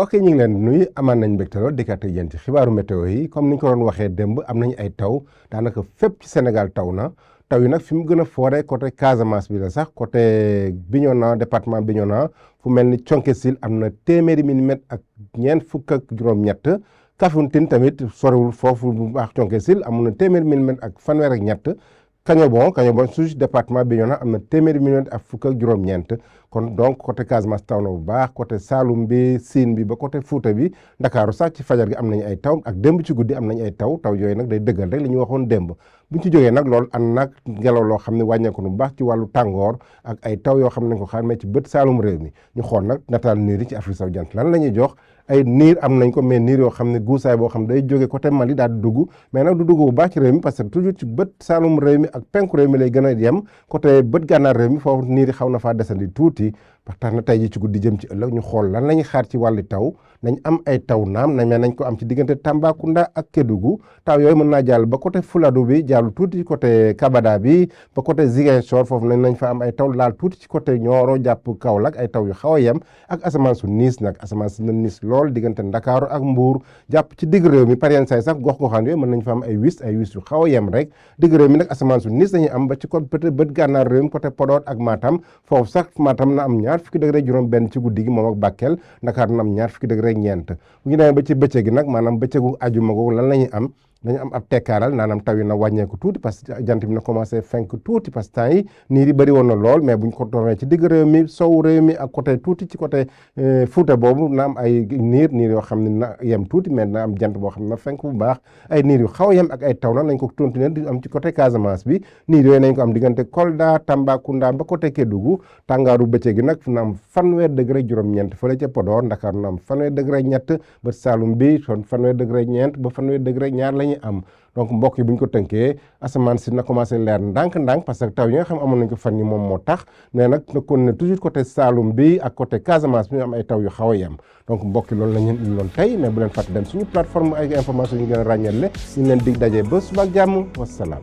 mbokk yi ñu ngi leen di nuyu amaan nañ mbégte lool dikkaat ak yéen ci xibaaru météo yi comme ni ñu ko doon waxee démb am nañu ay taw daanaka fépp ci Sénégal taw na taw yi nag fi mu gën a foore côté Casamance bi la sax côté Bignona département Bignona fu mel ni Thionck-Essyl am na téeméeri milimètre ak ñeent fukk ak juróom-ñett Kafountine tamit sorewul foofu bu baax Thionck-Essyl am na téeméeri milimètre ak fanweer ak ñett Kañobon suuf département Bignona am na téeméeri milimètre ak fukk ak juróom-ñeent kon donc côté Casamance taw na bu baax côté Saloum bi Sine bi ba côté Fouta bi Ndakaaru sax ci fajar gi am nañu ay taw ak démb ci guddi am nañu ay taw yooyu nag day dëggal rek li ñu waxoon démb bu ñu ci jógee nag loolu ànd nag ngelaw loo xam ne wàññeeku bu baax ci wàllu tàngoor ak ay taw yoo xam ne ko xamee ci bët Saloum réew mi ñu xool nag nataal niir yi ci Afrique sowu jant lan la ñuy jox ay niir am nañ ko mais niir yoo xam ne guusaay boo xam ne day jóge côté Mali daal di dugg mais nag du dugg bu baax ci réew mi parce que toujours ci bët Saloum réew mi ak penku réew mi lay gën a yem côté bët gànnaar réew mi foofu niir yi xaw na faa desandi tuuti ba tax na tey ji ci guddi jëm ci ëllëg ñu xool lan la ñuy xaar ci wàllu taw nañ am ay taw naam nañ ko am ci diggante Tambacounda ak Kédougou taw yooyu mën naa jàll ba côté Fuladu bi jàll tuuti côté Kabada bi ba côté Ziguinchor foofu nañ fa am ay taw laal tuuti ci côté Nioro jàpp Kaolack ay taw yu xaw a yem ak asamaan su niis nag asamaan su niis lool diggante Ndakaaru ak Mbuur jàpp ci digg réew mi par yenn say sax gox-goxaan yooyu mën nañ fa am ay wis yu xaw a yem rek digg réew mi nag asamaan su niis dañuy am ba ci côté peut-être bët gànnaar réew mi côté Podor ak Matam foofu sax Matam na am ñaar fukki degré juróom benn ci guddi gi moom ak Bakel Dakar na am ñaar fukki degré ñeent bu ñu demee ba ci bëccëg gi nag maanaam bëccëgu ajuma googu lan la ñuy am dañu am ab tekkaaral naanaam taw yi na wàññeeku tuuti parce que jant bi na commencé fenk tuuti parce que temps yi niir yi bëri woon na lool mais bu ñu ko toomee ci digg réew mi sow réew mi ak côté tuuti ci côté Fuuta boobu na am ay niir yoo xam ne na yem tuuti mais na am jant boo xam ne na fenk bu baax ay niir yu xaw a yem ak ay taw nag nañ ko continuer di am ci côté Casamance bi niir yooyu nañ ko am diggante Kolda Tambacounda ba côté Kédougou tàngaaru bëccëg gi nag na am fanweer degré juróom-ñeent fële ca Podor Ndakaaru na am fanweer degré ñett ba Saloum bi kon fanweer degré ñeent ba fanweer degré ñaar lañu am donc mbokk yi bu ñu ko tënkee asamaan si na commencé leer ndànk-ndànk parce que taw yi nga xam amoon nañ ko fan yi moom moo tax mais nag na kon ne toujours côté Saloum bi ak côté Casamance bi ñu am ay taw yu xaw a yem donc mbokk yi loolu la ñu loon tey mais bu leen fàtte dem suñu plateforme ay information yu gën a ràññeele ñu leen dig daje ba suba ak jàmm wasalaam